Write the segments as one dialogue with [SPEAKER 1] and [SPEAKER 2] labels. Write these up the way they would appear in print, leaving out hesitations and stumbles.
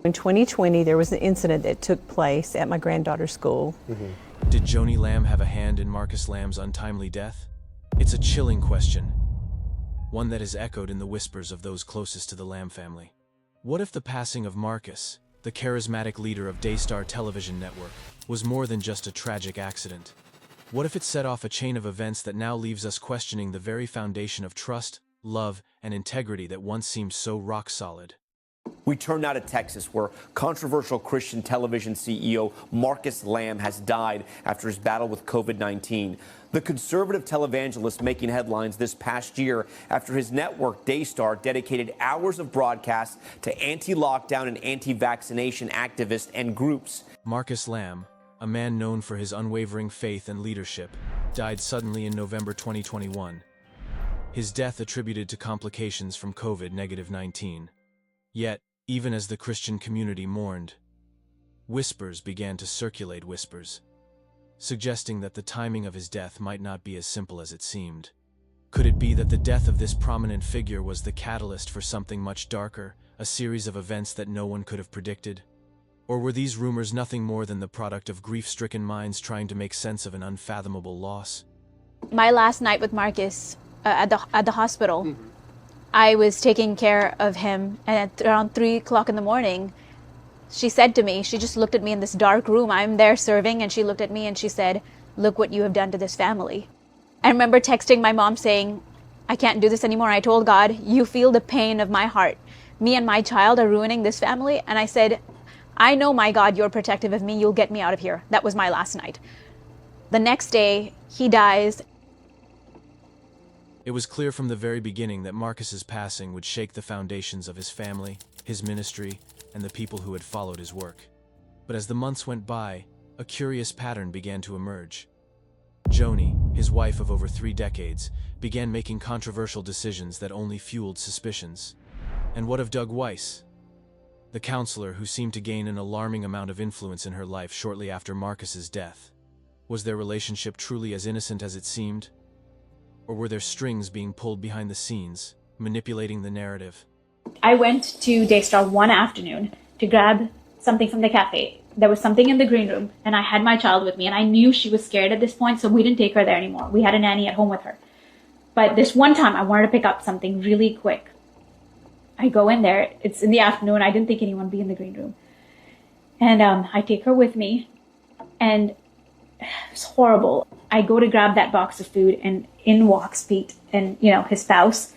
[SPEAKER 1] In 2020, there was an incident that took place at my granddaughter's school.
[SPEAKER 2] Did Joni Lamb have a hand in Marcus Lamb's untimely death? It's a chilling question, one that is echoed in the whispers of those closest to the Lamb family. What if the passing of Marcus, the charismatic leader of Daystar Television Network, was more than just a tragic accident? What if it set off a chain of events that now leaves us questioning the very foundation of trust, love, and integrity that once seemed so rock solid?
[SPEAKER 3] We turn now to Texas, where controversial Christian television CEO Marcus Lamb has died after his battle with COVID-19. The conservative televangelist making headlines this past year after his network, Daystar, dedicated hours of broadcasts to anti-lockdown and anti-vaccination activists and groups.
[SPEAKER 2] Marcus Lamb, a man known for his unwavering faith and leadership, died suddenly in November 2021. His death attributed to complications from COVID-19. Yet, even as the Christian community mourned, whispers began to circulate, suggesting that the timing of his death might not be as simple as it seemed. Could it be that the death of this prominent figure was the catalyst for something much darker, a series of events that no one could have predicted? Or were these rumors nothing more than the product of grief-stricken minds trying to make sense of an unfathomable loss?
[SPEAKER 4] My last night with Marcus at the hospital, I was taking care of him, and at around 3 o'clock in the morning, she said to me, she just looked at me in this dark room. I'm there serving, and she looked at me and she said, "Look what you have done to this family." I remember texting my mom saying, "I can't do this anymore. I told God, you feel the pain of my heart. Me and my child are ruining this family." And I said, "I know, my God, you're protective of me. You'll get me out of here." That was my last night. The next day, he dies.
[SPEAKER 2] It was clear from the very beginning that Marcus's passing would shake the foundations of his family, his ministry, and the people who had followed his work. But as the months went by, a curious pattern began to emerge. Joni, his wife of over 3 decades, began making controversial decisions that only fueled suspicions. And what of Doug Weiss, the counselor who seemed to gain an alarming amount of influence in her life shortly after Marcus's death? Was their relationship truly as innocent as it seemed? Or were there strings being pulled behind the scenes, manipulating the narrative?
[SPEAKER 4] I went to Daystar one afternoon to grab something from the cafe. There was something in the green room, and I had my child with me, and I knew she was scared at this point, so we didn't take her there anymore. We had a nanny at home with her. But this one time, I wanted to pick up something really quick. I go in there. It's in the afternoon. I didn't think anyone would be in the green room. And I take her with me, and it was horrible. I go to grab that box of food, and in walks Pete and, his spouse.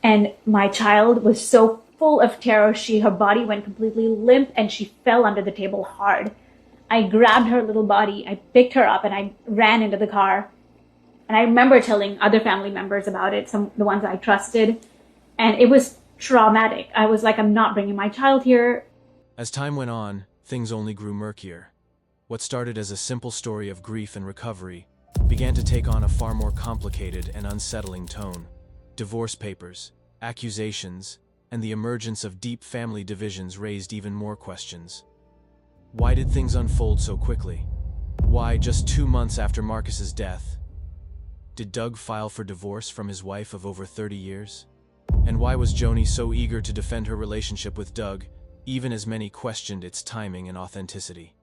[SPEAKER 4] And my child was so full of terror, her body went completely limp, and she fell under the table hard. I grabbed her little body, I picked her up, and I ran into the car. And I remember telling other family members about it, the ones I trusted. And it was traumatic. I was like, I'm not bringing my child here.
[SPEAKER 2] As time went on, things only grew murkier. What started as a simple story of grief and recovery began to take on a far more complicated and unsettling tone. Divorce papers, accusations, and the emergence of deep family divisions raised even more questions. Why did things unfold so quickly? Why, just 2 months after Marcus's death, did Doug file for divorce from his wife of over 30 years? And why was Joni so eager to defend her relationship with Doug, even as many questioned its timing and authenticity?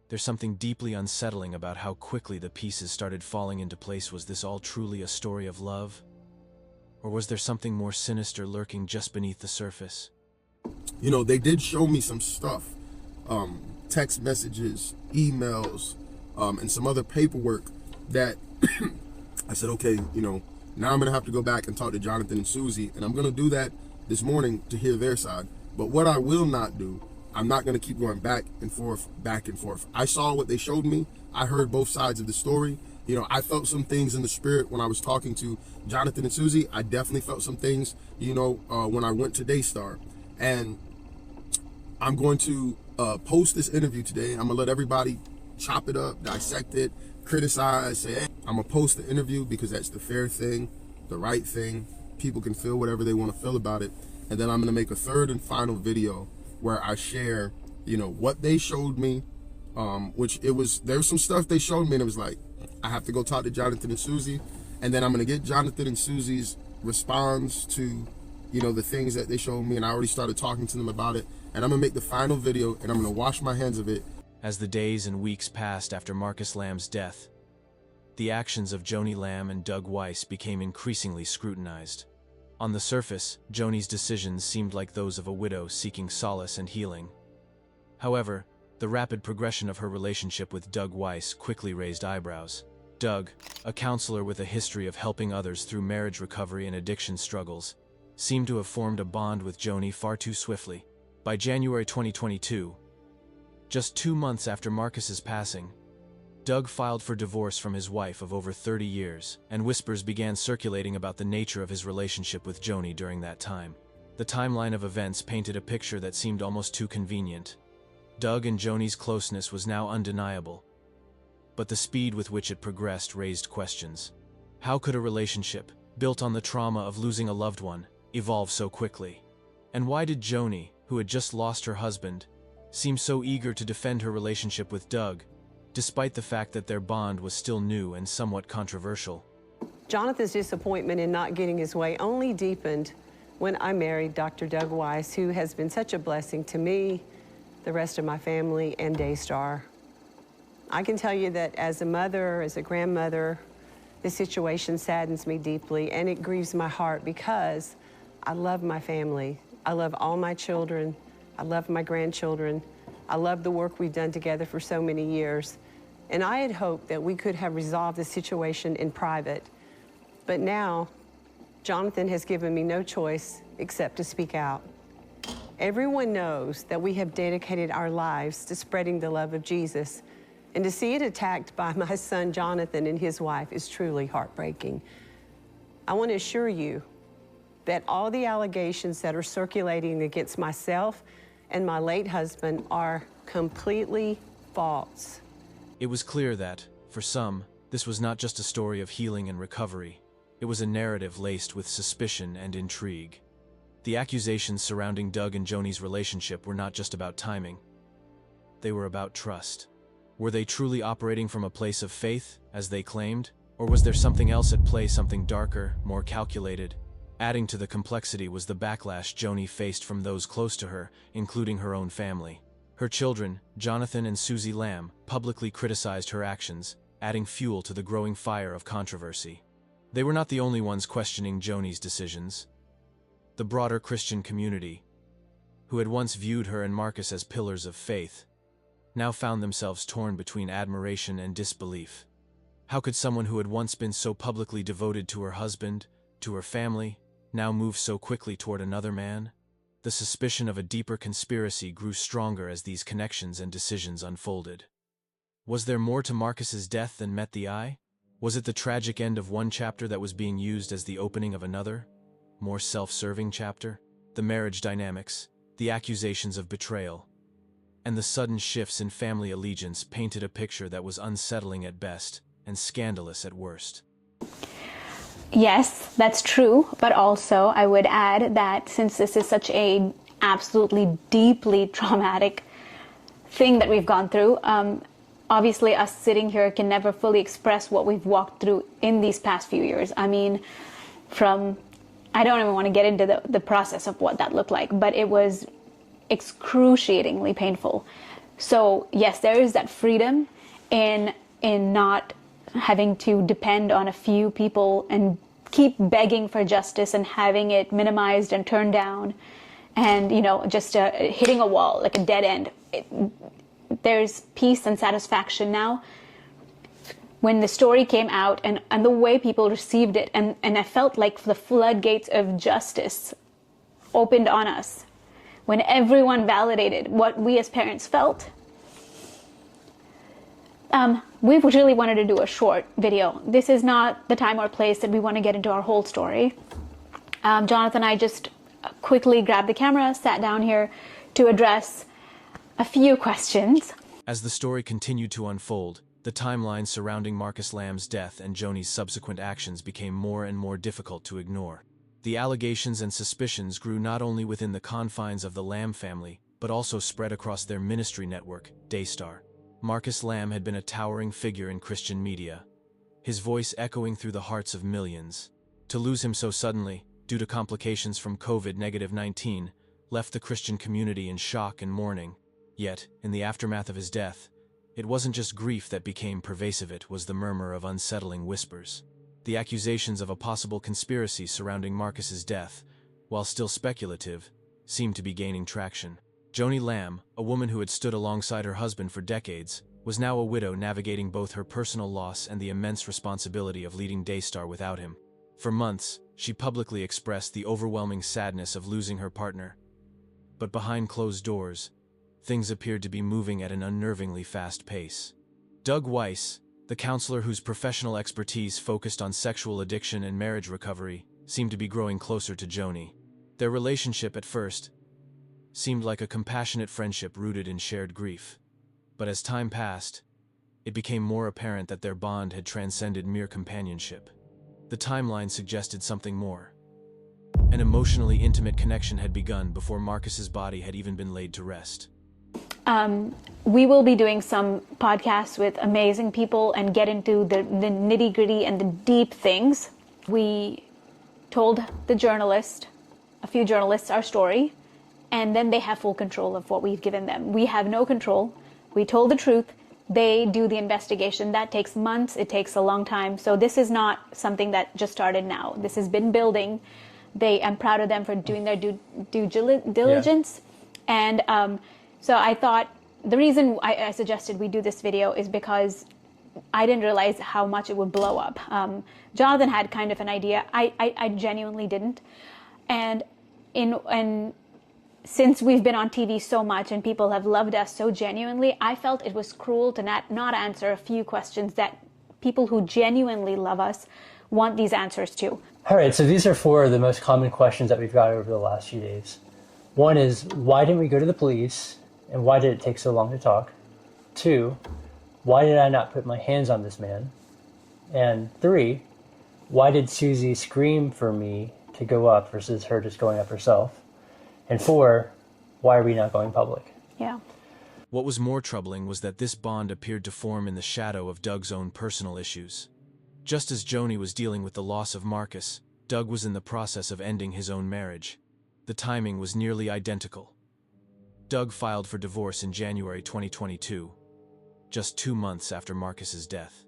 [SPEAKER 2] There's something deeply unsettling about how quickly the pieces started falling into place. Was this all truly a story of love? Or was there something more sinister lurking just beneath the surface?
[SPEAKER 5] They did show me some stuff, text messages, emails, and some other paperwork that I said, okay, now I'm going to have to go back and talk to Jonathan and Susie, and I'm going to do that this morning to hear their side. But what I will not do, I'm not going to keep going back and forth. I saw what they showed me. I heard both sides of the story. I felt some things in the spirit when I was talking to Jonathan and Susie. I definitely felt some things, when I went to Daystar. And I'm going to post this interview today. I'm going to let everybody chop it up, dissect it, criticize, say, hey, I'm going to post the interview because that's the fair thing, the right thing. People can feel whatever they want to feel about it. And then I'm going to make a third and final video where I share, what they showed me, there's some stuff they showed me and it was like, I have to go talk to Jonathan and Susie, and then I'm going to get Jonathan and Susie's response to, the things that they showed me, and I already started talking to them about it. and I'm gonna make the final video, and I'm gonna wash my hands of it.
[SPEAKER 2] As the days and weeks passed after Marcus Lamb's death, the actions of Joni Lamb and Doug Weiss became increasingly scrutinized. On the surface, Joni's decisions seemed like those of a widow seeking solace and healing. However, the rapid progression of her relationship with Doug Weiss quickly raised eyebrows. Doug, a counselor with a history of helping others through marriage recovery and addiction struggles, seemed to have formed a bond with Joni far too swiftly. By January 2022, just 2 months after Marcus's passing, Doug filed for divorce from his wife of over 30 years, and whispers began circulating about the nature of his relationship with Joni during that time. The timeline of events painted a picture that seemed almost too convenient. Doug and Joni's closeness was now undeniable, but the speed with which it progressed raised questions. How could a relationship, built on the trauma of losing a loved one, evolve so quickly? And why did Joni, who had just lost her husband, seem so eager to defend her relationship with Doug, despite the fact that their bond was still new and somewhat controversial?
[SPEAKER 6] Jonathan's disappointment in not getting his way only deepened when I married Dr. Doug Weiss, who has been such a blessing to me, the rest of my family, and Daystar. I can tell you that as a mother, as a grandmother, this situation saddens me deeply, and it grieves my heart because I love my family. I love all my children. I love my grandchildren. I love the work we've done together for so many years. And I had hoped that we could have resolved the situation in private. But now, Jonathan has given me no choice except to speak out. Everyone knows that we have dedicated our lives to spreading the love of Jesus. And to see it attacked by my son Jonathan and his wife is truly heartbreaking. I want to assure you that all the allegations that are circulating against myself and my late husband are completely false.
[SPEAKER 2] It was clear that, for some, this was not just a story of healing and recovery. It was a narrative laced with suspicion and intrigue. The accusations surrounding Doug and Joni's relationship were not just about timing. They were about trust. Were they truly operating from a place of faith, as they claimed? Or was there something else at play, something darker, more calculated? Adding to the complexity was the backlash Joni faced from those close to her, including her own family. Her children, Jonathan and Susie Lamb, publicly criticized her actions, adding fuel to the growing fire of controversy. They were not the only ones questioning Joni's decisions. The broader Christian community, who had once viewed her and Marcus as pillars of faith, now found themselves torn between admiration and disbelief. How could someone who had once been so publicly devoted to her husband, to her family, now move so quickly toward another man? The suspicion of a deeper conspiracy grew stronger as these connections and decisions unfolded. Was there more to Marcus's death than met the eye? Was it the tragic end of one chapter that was being used as the opening of another, more self-serving chapter? The marriage dynamics, the accusations of betrayal, and the sudden shifts in family allegiance painted a picture that was unsettling at best and scandalous at worst.
[SPEAKER 4] Yes, that's true. But also, I would add that since this is such a absolutely deeply traumatic thing that we've gone through, obviously us sitting here can never fully express what we've walked through in these past few years. I mean, I don't even want to get into the process of what that looked like, but it was excruciatingly painful. So yes, there is that freedom in not having to depend on a few people and keep begging for justice and having it minimized and turned down and, just hitting a wall, like a dead end. There's peace and satisfaction now. When the story came out and the way people received it, and I felt like the floodgates of justice opened on us, when everyone validated what we as parents felt, we really wanted to do a short video. This is not the time or place that we want to get into our whole story. Jonathan and I just quickly grabbed the camera, sat down here to address a few questions.
[SPEAKER 2] As the story continued to unfold, the timeline surrounding Marcus Lamb's death and Joni's subsequent actions became more and more difficult to ignore. The allegations and suspicions grew not only within the confines of the Lamb family, but also spread across their ministry network, Daystar. Marcus Lamb had been a towering figure in Christian media, his voice echoing through the hearts of millions. To lose him so suddenly, due to complications from COVID-19, left the Christian community in shock and mourning. Yet, in the aftermath of his death, it wasn't just grief that became pervasive, it was the murmur of unsettling whispers. The accusations of a possible conspiracy surrounding Marcus's death, while still speculative, seemed to be gaining traction. Joni Lamb, a woman who had stood alongside her husband for decades, was now a widow navigating both her personal loss and the immense responsibility of leading Daystar without him. For months, she publicly expressed the overwhelming sadness of losing her partner. But behind closed doors, things appeared to be moving at an unnervingly fast pace. Doug Weiss, the counselor whose professional expertise focused on sexual addiction and marriage recovery, seemed to be growing closer to Joni. Their relationship at first seemed like a compassionate friendship rooted in shared grief. But as time passed, it became more apparent that their bond had transcended mere companionship. The timeline suggested something more. An emotionally intimate connection had begun before Marcus's body had even been laid to rest.
[SPEAKER 4] We will be doing some podcasts with amazing people and get into the nitty-gritty and the deep things. We told a few journalists, our story, and then they have full control of what we've given them. We have no control. We told the truth. They do the investigation. That takes months. It takes a long time. So this is not something that just started now. This has been building. I'm proud of them for doing their due diligence. Yeah. And so I thought the reason I suggested we do this video is because I didn't realize how much it would blow up. Jonathan had kind of an idea. I genuinely didn't. And since we've been on TV so much and people have loved us so genuinely, I felt it was cruel to not answer a few questions that people who genuinely love us want these answers to.
[SPEAKER 7] All right, so these are four of the most common questions that we've got over the last few days. One is, why didn't we go to the police? And why did it take so long to talk? 2, why did I not put my hands on this man? And 3, why did Susie scream for me to go up versus her just going up herself? And 4, why are we not going public?
[SPEAKER 4] Yeah.
[SPEAKER 2] What was more troubling was that this bond appeared to form in the shadow of Doug's own personal issues. Just as Joni was dealing with the loss of Marcus, Doug was in the process of ending his own marriage. The timing was nearly identical. Doug filed for divorce in January 2022, just 2 months after Marcus's death.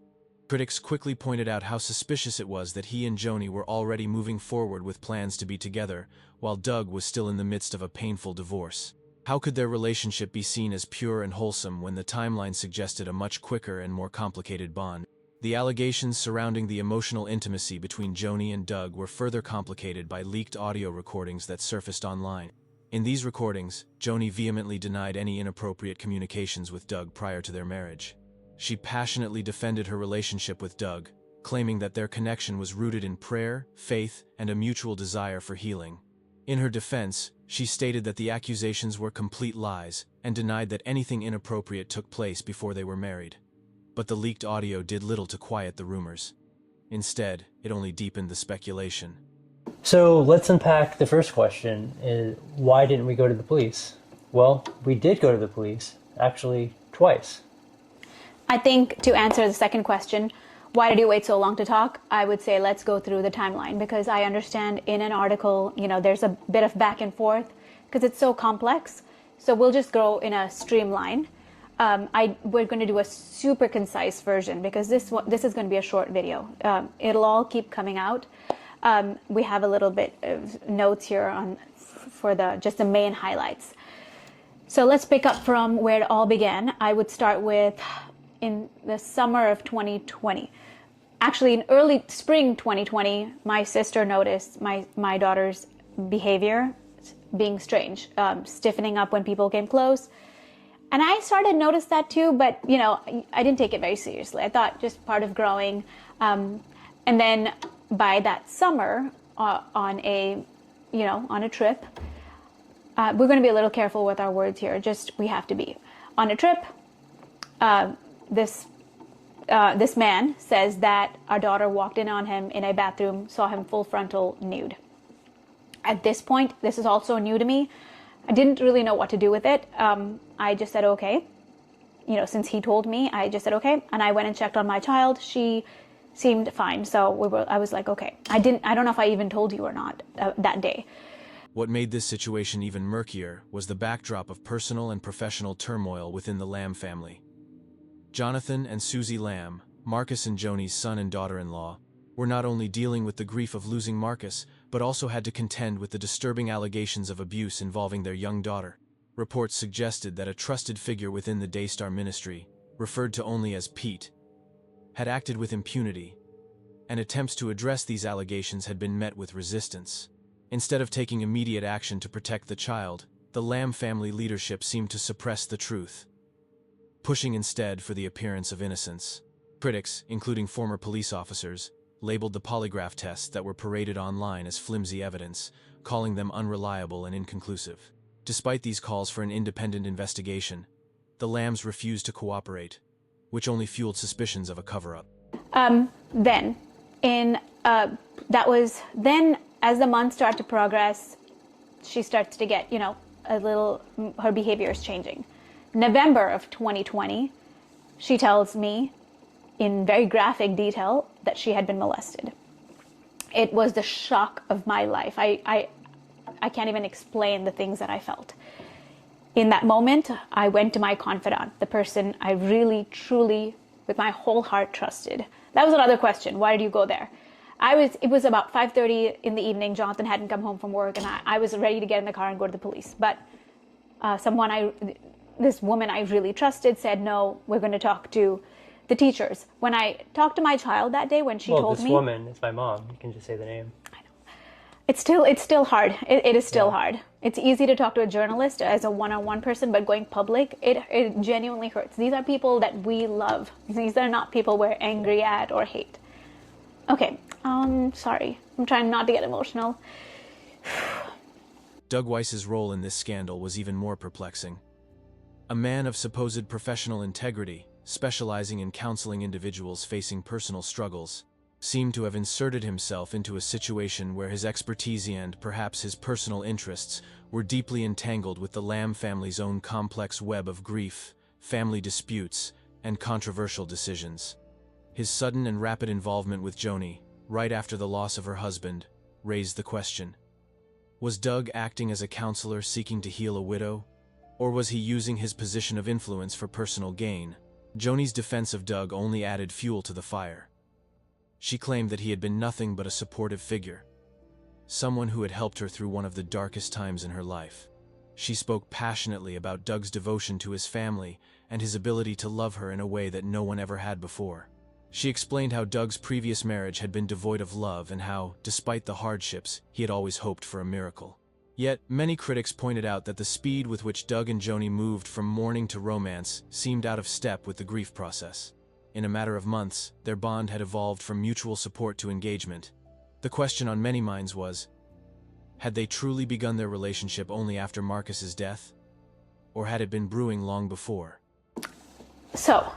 [SPEAKER 2] Critics quickly pointed out how suspicious it was that he and Joni were already moving forward with plans to be together, while Doug was still in the midst of a painful divorce. How could their relationship be seen as pure and wholesome when the timeline suggested a much quicker and more complicated bond? The allegations surrounding the emotional intimacy between Joni and Doug were further complicated by leaked audio recordings that surfaced online. In these recordings, Joni vehemently denied any inappropriate communications with Doug prior to their marriage. She passionately defended her relationship with Doug, claiming that their connection was rooted in prayer, faith, and a mutual desire for healing. In her defense, she stated that the accusations were complete lies and denied that anything inappropriate took place before they were married. But the leaked audio did little to quiet the rumors. Instead, it only deepened the speculation.
[SPEAKER 7] So let's unpack the first question, is why didn't we go to the police? Well, we did go to the police, actually twice.
[SPEAKER 4] I think to answer the second question, why did you wait so long to talk? I would say let's go through the timeline, because I understand in an article, there's a bit of back and forth because it's so complex. So we'll just go in a streamline. We're going to do a super concise version because this is going to be a short video. It'll all keep coming out. We have a little bit of notes here for just the main highlights. So let's pick up from where it all began. I would start with in the summer of 2020. Actually, in early spring 2020, my sister noticed my daughter's behavior being strange, stiffening up when people came close. And I started to notice that too, but I didn't take it very seriously. I thought just part of growing. And then by that summer, on a trip, we're going to be a little careful with our words here. We have to be on a trip. This man says that our daughter walked in on him in a bathroom, saw him full frontal nude. At this point, this is also new to me. I didn't really know what to do with it. I just said, okay. Since he told me, I just said, okay. And I went and checked on my child. She seemed fine. So I was like, okay. I don't know if I even told you or not that day.
[SPEAKER 2] What made this situation even murkier was the backdrop of personal and professional turmoil within the Lamb family. Jonathan and Susie Lamb, Marcus and Joni's son and daughter-in-law, were not only dealing with the grief of losing Marcus, but also had to contend with the disturbing allegations of abuse involving their young daughter. Reports suggested that a trusted figure within the Daystar ministry, referred to only as Pete, had acted with impunity, and attempts to address these allegations had been met with resistance. Instead of taking immediate action to protect the child, the Lamb family leadership seemed to suppress the truth, pushing instead for the appearance of innocence. Critics, including former police officers, labeled the polygraph tests that were paraded online as flimsy evidence, calling them unreliable and inconclusive. Despite these calls for an independent investigation, the Lambs refused to cooperate, which only fueled suspicions of a cover-up.
[SPEAKER 4] Then as the months start to progress, she starts to get, her behavior is changing. November of 2020, she tells me in very graphic detail that she had been molested. It was the shock of my life. I can't even explain the things that I felt. In that moment, I went to my confidant, the person I really, truly, with my whole heart trusted. That was another question. Why did you go there? It was about 5:30 in the evening. Jonathan hadn't come home from work, and I was ready to get in the car and go to the police. But this woman I really trusted said, no, we're going to talk to the teachers. When I talked to my child that day, when she told me...
[SPEAKER 7] Well, this woman is my mom. You can just say the name.
[SPEAKER 4] I know. It's still hard. It is still hard. It's easy to talk to a journalist as a one-on-one person, but going public, it genuinely hurts. These are people that we love. These are not people we're angry at or hate. Okay, sorry. I'm trying not to get emotional.
[SPEAKER 2] Doug Weiss's role in this scandal was even more perplexing. A man of supposed professional integrity, specializing in counseling individuals facing personal struggles, seemed to have inserted himself into a situation where his expertise and perhaps his personal interests were deeply entangled with the Lamb family's own complex web of grief, family disputes, and controversial decisions. His sudden and rapid involvement with Joni, right after the loss of her husband, raised the question. Was Doug acting as a counselor seeking to heal a widow? Or was he using his position of influence for personal gain? Joni's defense of Doug only added fuel to the fire. She claimed that he had been nothing but a supportive figure, someone who had helped her through one of the darkest times in her life. She spoke passionately about Doug's devotion to his family and his ability to love her in a way that no one ever had before. She explained how Doug's previous marriage had been devoid of love and how, despite the hardships, he had always hoped for a miracle. Yet, many critics pointed out that the speed with which Doug and Joni moved from mourning to romance seemed out of step with the grief process. In a matter of months, their bond had evolved from mutual support to engagement. The question on many minds was, had they truly begun their relationship only after Marcus's death? Or had it been brewing long before?
[SPEAKER 4] So,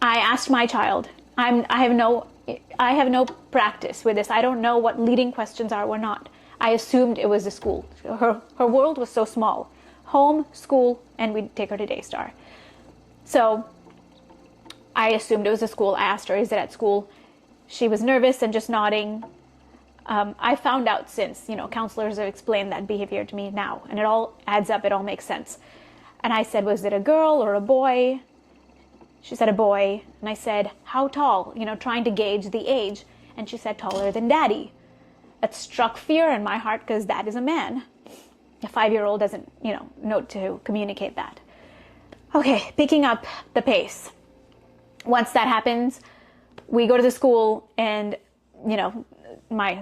[SPEAKER 4] I asked my child. I have no practice with this. I don't know what leading questions are or not. I assumed it was the school. Her world was so small. Home, school, and we'd take her to Daystar. So I assumed it was a school. I asked her, is it at school? She was nervous and just nodding. I found out since, counselors have explained that behavior to me now, and it all adds up, it all makes sense. And I said, was it a girl or a boy? She said a boy, and I said, how tall? Trying to gauge the age. And she said, taller than Daddy. It struck fear in my heart because Dad is a man. A 5-year-old doesn't, know to communicate that. Okay, picking up the pace. Once that happens, we go to the school and,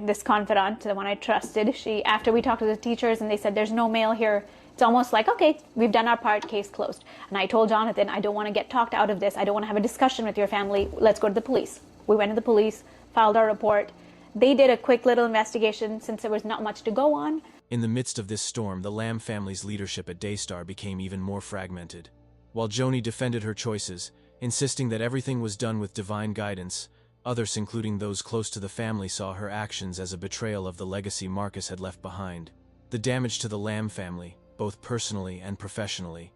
[SPEAKER 4] this confidant, the one I trusted, after we talked to the teachers and they said, there's no mail here, it's almost like, okay, we've done our part, case closed. And I told Jonathan, I don't want to get talked out of this. I don't want to have a discussion with your family. Let's go to the police. We went to the police, filed our report. They did a quick little investigation since there was not much to go on.
[SPEAKER 2] In the midst of this storm, the Lamb family's leadership at Daystar became even more fragmented. While Joni defended her choices, insisting that everything was done with divine guidance, others, including those close to the family, saw her actions as a betrayal of the legacy Marcus had left behind. The damage to the Lamb family, both personally and professionally,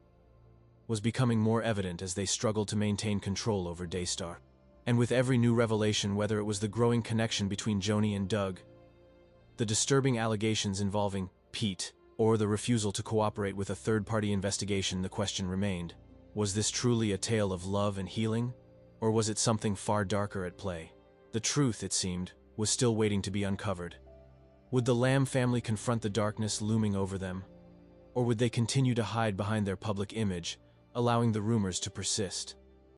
[SPEAKER 2] was becoming more evident as they struggled to maintain control over Daystar. And with every new revelation, whether it was the growing connection between Joni and Doug, the disturbing allegations involving Pete, or the refusal to cooperate with a third-party investigation, the question remained, was this truly a tale of love and healing, or was it something far darker at play? The truth, it seemed, was still waiting to be uncovered. Would the Lamb family confront the darkness looming over them? Or would they continue to hide behind their public image, allowing the rumors to persist?